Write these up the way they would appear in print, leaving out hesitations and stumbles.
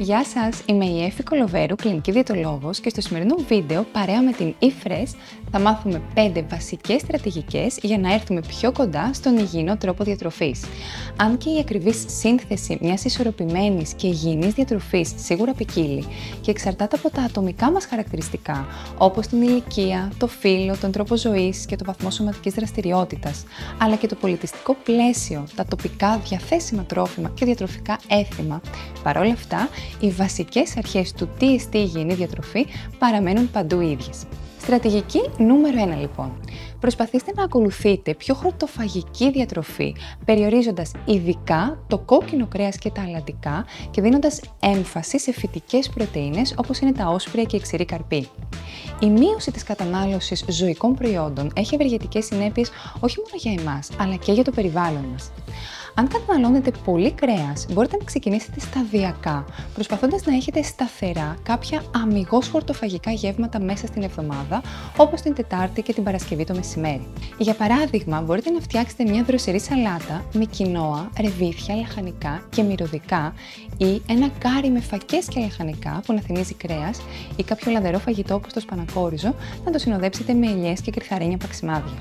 Γεια σας, είμαι η Εφη Κολοβέρου, κλινική διαιτολόγος και στο σημερινό βίντεο παρέα με την eFresh θα μάθουμε 5 βασικές στρατηγικές για να έρθουμε πιο κοντά στον υγιεινό τρόπο διατροφής. Αν και η ακριβής σύνθεση μιας ισορροπημένης και υγιεινής διατροφής σίγουρα ποικίλει και εξαρτάται από τα ατομικά μας χαρακτηριστικά, όπως την ηλικία, το φύλο, τον τρόπο ζωής και το βαθμό σωματικής δραστηριότητας, αλλά και το πολιτιστικό πλαίσιο, τα τοπικά διαθέσιμα τρόφιμα και διατροφικά έθιμα, παρόλα αυτά, οι βασικές αρχές του τι εστί υγιεινή διατροφή παραμένουν παντού ίδιες. Στρατηγική νούμερο 1 λοιπόν. Προσπαθήστε να ακολουθείτε πιο χορτοφαγική διατροφή, περιορίζοντας ειδικά το κόκκινο κρέας και τα αλατικά και δίνοντας έμφαση σε φυτικές πρωτεΐνες όπως είναι τα όσπρια και η ξηρή καρπή. Η μείωση της κατανάλωσης ζωικών προϊόντων έχει ευεργετικές συνέπειες όχι μόνο για εμάς, αλλά και για το περιβάλλον μας. Αν καταναλώνετε πολύ κρέας, μπορείτε να ξεκινήσετε σταδιακά, προσπαθώντας να έχετε σταθερά κάποια αμιγώς χορτοφαγικά γεύματα μέσα στην εβδομάδα, όπως την Τετάρτη και την Παρασκευή το μεσημέρι. Για παράδειγμα, μπορείτε να φτιάξετε μια δροσερή σαλάτα με κοινόα, ρεβίθια, λαχανικά και μυρωδικά ή ένα κάρι με φακές και λαχανικά που να θυμίζει κρέας ή κάποιο λαδερό φαγητό όπως το σπανακόριζο, να το συνοδέψετε με ελιές και κρυθαρένια παξιμάδια.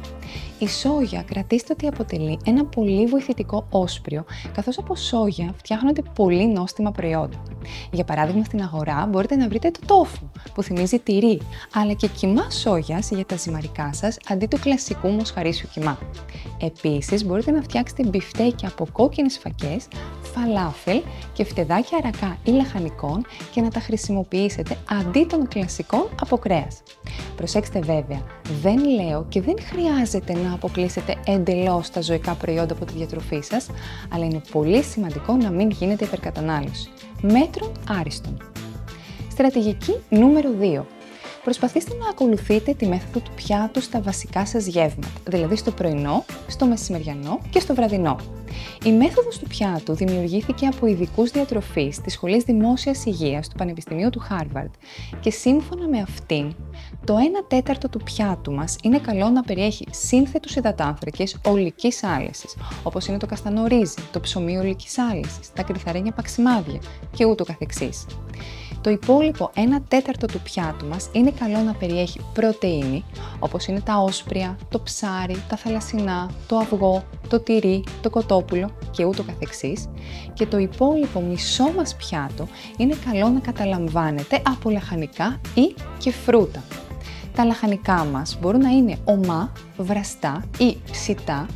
Η σόγια κρατήστε ότι αποτελεί ένα πολύ βοηθητικό όσπριο, καθώς από σόγια φτιάχνονται πολύ νόστιμα προϊόντα. Για παράδειγμα, στην αγορά μπορείτε να βρείτε το τόφου, που θυμίζει τυρί, αλλά και κιμά σόγιας για τα ζυμαρικά σας αντί του κλασικού μοσχαρίσιου κιμά. Επίσης, μπορείτε να φτιάξετε μπιφτέκια από κόκκινες φακές, φαλάφελ και φτεδάκια αρακά ή λαχανικών και να τα χρησιμοποιήσετε αντί των κλασικών από κρέας. Προσέξτε βέβαια, δεν λέω και δεν χρειάζεται να αποκλείσετε εντελώς τα ζωικά προϊόντα από τη διατροφή σας, αλλά είναι πολύ σημαντικό να μην γίνεται υπερκατανάλωση. Μέτρων άριστον. Στρατηγική νούμερο 2. Προσπαθήστε να ακολουθείτε τη μέθοδο του πιάτου στα βασικά σας γεύματα, δηλαδή στο πρωινό, στο μεσημεριανό και στο βραδινό. Η μέθοδος του πιάτου δημιουργήθηκε από ειδικούς διατροφείς της Σχολής Δημόσιας Υγείας του Πανεπιστημίου του Χάρβαρντ και σύμφωνα με αυτήν, το 1/4 του πιάτου μας είναι καλό να περιέχει σύνθετους υδατάνθρακες ολικής άλεσης, όπως είναι το καστανό ρύζι, το ψωμί ολικής άλεσης, τα κρυθαρένια παξιμάδια και ούτω καθεξής. Το υπόλοιπο 1/4 του πιάτου μας είναι καλό να περιέχει πρωτεΐνη, όπως είναι τα όσπρια, το ψάρι, τα θαλασσινά, το αυγό, το τυρί, το κοτόπουλο και ούτω καθεξής, και το υπόλοιπο μισό μας πιάτο είναι καλό να καταλαμβάνεται από λαχανικά ή και φρούτα. Τα λαχανικά μας μπορούν να είναι ομά, βραστά ή ψητά,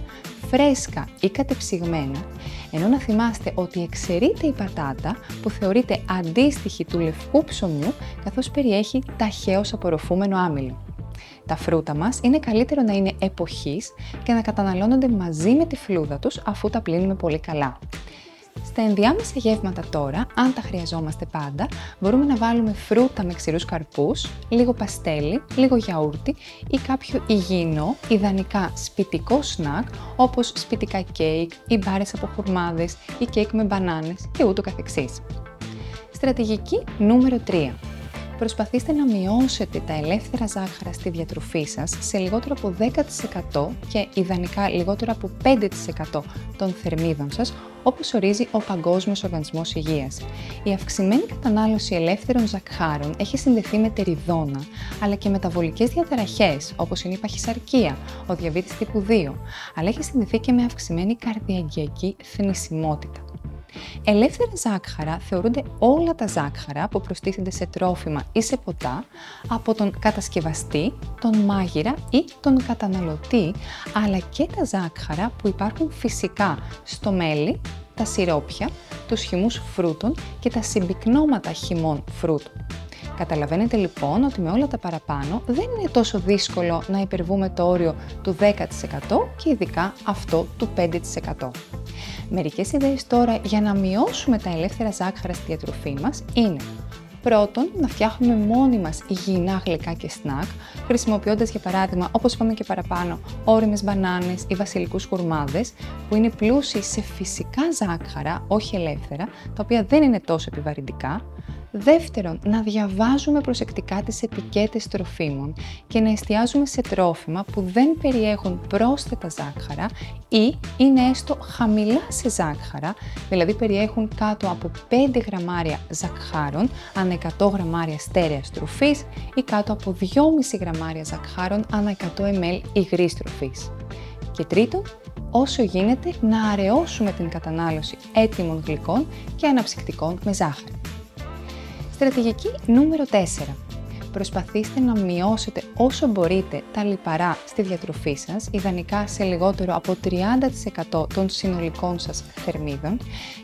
φρέσκα ή κατεψυγμένα, ενώ να θυμάστε ότι εξαιρείται η πατάτα που θεωρείται αντίστοιχη του λευκού ψωμιού καθώς περιέχει ταχαίως απορροφούμενο άμυλο. Τα φρούτα μας είναι καλύτερο να είναι εποχής και να καταναλώνονται μαζί με τη φλούδα τους αφού τα πλύνουμε πολύ καλά. Στα ενδιάμεσα γεύματα τώρα, αν τα χρειαζόμαστε πάντα, μπορούμε να βάλουμε φρούτα με ξηρούς καρπούς, λίγο παστέλι, λίγο γιαούρτι ή κάποιο υγιεινό, ιδανικά σπιτικό σνακ, όπως σπιτικά κέικ ή μπάρες από χουρμάδες ή κέικ με μπανάνες και ούτω καθεξής. Στρατηγική νούμερο 3. Προσπαθήστε να μειώσετε τα ελεύθερα ζάχαρα στη διατροφή σας σε λιγότερο από 10% και ιδανικά λιγότερο από 5% των θερμίδων σας, όπως ορίζει ο Παγκόσμιος Οργανισμός Υγείας. Η αυξημένη κατανάλωση ελεύθερων ζαχάρων έχει συνδεθεί με τεριδόνα, αλλά και μεταβολικές διαταραχές, όπως είναι η παχυσαρκία, ο διαβήτης τύπου 2, αλλά έχει συνδεθεί και με αυξημένη καρδιαγγειακή θνησιμότητα. Ελεύθερα ζάχαρα θεωρούνται όλα τα ζάχαρα που προστίθενται σε τρόφιμα ή σε ποτά από τον κατασκευαστή, τον μάγειρα ή τον καταναλωτή, αλλά και τα ζάχαρα που υπάρχουν φυσικά στο μέλι, τα σιρόπια, τους χυμούς φρούτων και τα συμπυκνώματα χυμών φρούτων. Καταλαβαίνετε λοιπόν ότι με όλα τα παραπάνω δεν είναι τόσο δύσκολο να υπερβούμε το όριο του 10% και ειδικά αυτό του 5%. Μερικές ιδέες τώρα για να μειώσουμε τα ελεύθερα ζάχαρα στη διατροφή μας είναι: πρώτον, να φτιάχνουμε μόνοι μας υγιεινά γλυκά και σνακ, χρησιμοποιώντας για παράδειγμα, όπως είπαμε και παραπάνω, ώριμες μπανάνες ή βασιλικούς χουρμάδες, που είναι πλούσιοι σε φυσικά ζάχαρα, όχι ελεύθερα, τα οποία δεν είναι τόσο επιβαρυντικά. Δεύτερον, να διαβάζουμε προσεκτικά τις ετικέτες τροφίμων και να εστιάζουμε σε τρόφιμα που δεν περιέχουν πρόσθετα ζάχαρα ή είναι έστω χαμηλά σε ζάχαρα, δηλαδή περιέχουν κάτω από 5 γραμμάρια ζαχάρων ανά 100 γραμμάρια στέρεας τροφής ή κάτω από 2,5 γραμμάρια ζαχάρων ανά 100 ml υγρής τροφής. Και τρίτον, όσο γίνεται να αραιώσουμε την κατανάλωση έτοιμων γλυκών και αναψυκτικών με ζάχαρη. Στρατηγική νούμερο 4. Προσπαθήστε να μειώσετε όσο μπορείτε τα λιπαρά στη διατροφή σας, ιδανικά σε λιγότερο από 30% των συνολικών σας θερμίδων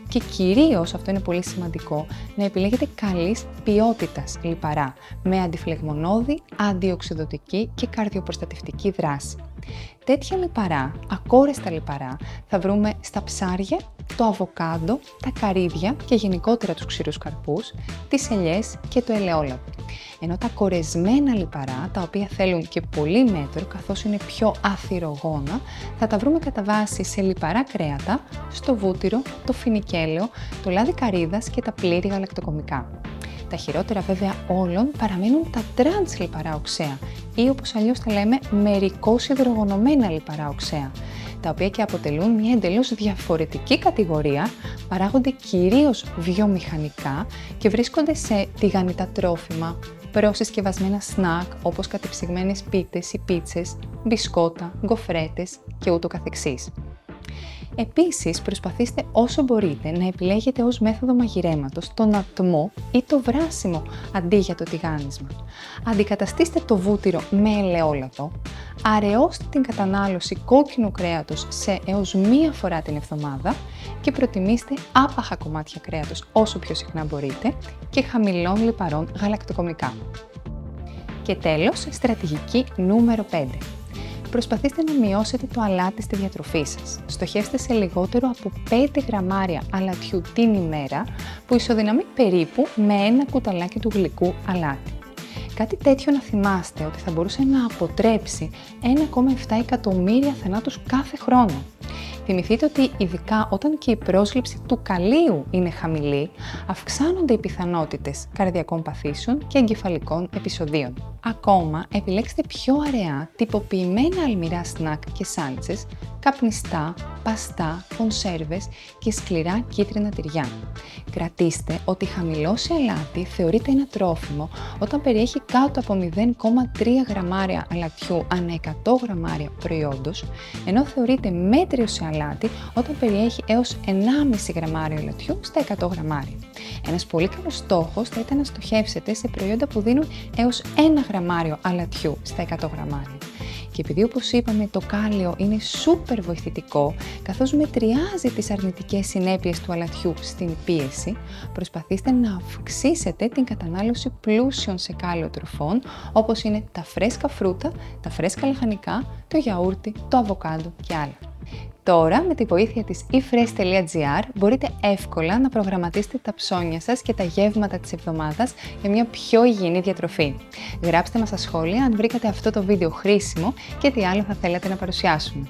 και κυρίως, αυτό είναι πολύ σημαντικό, να επιλέγετε καλής ποιότητας λιπαρά με αντιφλεγμονώδη, αντιοξειδωτική και καρδιοπροστατευτική δράση. Τέτοια λιπαρά, ακόρεστα λιπαρά, θα βρούμε στα ψάρια, το αβοκάντο, τα καρύδια και γενικότερα τους ξηρούς καρπούς, τις ελιές και το ελαιόλαδο. Ενώ τα κορεσμένα λιπαρά, τα οποία θέλουν και πολύ μέτρο καθώς είναι πιο αθυρογόνα, θα τα βρούμε κατά βάση σε λιπαρά κρέατα, στο βούτυρο, το φινικέλαιο, το λάδι καρύδας και τα πλήρη γαλακτοκομικά. Τα χειρότερα βέβαια όλων παραμένουν τα τρανς λιπαρά οξέα ή όπως αλλιώς τα λέμε μερικώς υδρογονωμένα λιπαρά οξέα, τα οποία και αποτελούν μια εντελώς διαφορετική κατηγορία, παράγονται κυρίως βιομηχανικά και βρίσκονται σε τηγανιτά τρόφιμα, προσυσκευασμένα σνακ όπως κατεψυγμένες πίτες ή πίτσες, μπισκότα, γκοφρέτες και ούτω καθεξής. Επίσης, προσπαθήστε όσο μπορείτε να επιλέγετε ως μέθοδο μαγειρέματος τον ατμό ή το βράσιμο αντί για το τηγάνισμα. Αντικαταστήστε το βούτυρο με ελαιόλαδο, αραιώστε την κατανάλωση κόκκινου κρέατος σε έως 1 φορά την εβδομάδα και προτιμήστε άπαχα κομμάτια κρέατος όσο πιο συχνά μπορείτε και χαμηλών λιπαρών γαλακτοκομικά. Και τέλος, στρατηγική νούμερο 5. Προσπαθήστε να μειώσετε το αλάτι στη διατροφή σας. Στοχεύστε σε λιγότερο από 5 γραμμάρια αλατιού την ημέρα, που ισοδυναμεί περίπου με 1 κουταλάκι του γλυκού αλάτι. Κάτι τέτοιο να θυμάστε ότι θα μπορούσε να αποτρέψει 1,7 εκατομμύρια θανάτους κάθε χρόνο. Θυμηθείτε ότι ειδικά όταν και η πρόσληψη του καλείου είναι χαμηλή, αυξάνονται οι πιθανότητες καρδιακών παθήσεων και εγκεφαλικών επεισοδίων. Ακόμα, επιλέξτε πιο αραιά, τυποποιημένα αλμυρά σνακ και σάλτσες, καπνιστά, παστά, κονσέρβες και σκληρά κίτρινα τυριά. Κρατήστε ότι χαμηλό σε αλάτι θεωρείται ένα τρόφιμο όταν περιέχει κάτω από 0,3 γραμμάρια αλατιού ανά 100 γραμμάρια προϊόντος, ενώ θεωρείται μέτριο σε αλάτι όταν περιέχει έως 1,5 γραμμάριο αλατιού στα 100 γραμμάρια. Ένας πολύ καλός στόχος θα ήταν να στοχεύσετε σε προϊόντα που δίνουν έως 1 γραμμάριο αλατιού στα 100 γραμμάρια. Και επειδή, όπως είπαμε, το κάλιο είναι σούπερ βοηθητικό, καθώς μετριάζει τις αρνητικές συνέπειες του αλατιού στην πίεση, προσπαθήστε να αυξήσετε την κατανάλωση πλούσιων σε κάλιο τροφών, όπως είναι τα φρέσκα φρούτα, τα φρέσκα λαχανικά, το γιαούρτι, το αβοκάντο και άλλα. Τώρα, με τη βοήθεια της efresh.gr μπορείτε εύκολα να προγραμματίσετε τα ψώνια σας και τα γεύματα της εβδομάδας για μια πιο υγιεινή διατροφή. Γράψτε μας στα σχόλια αν βρήκατε αυτό το βίντεο χρήσιμο και τι άλλο θα θέλατε να παρουσιάσουμε.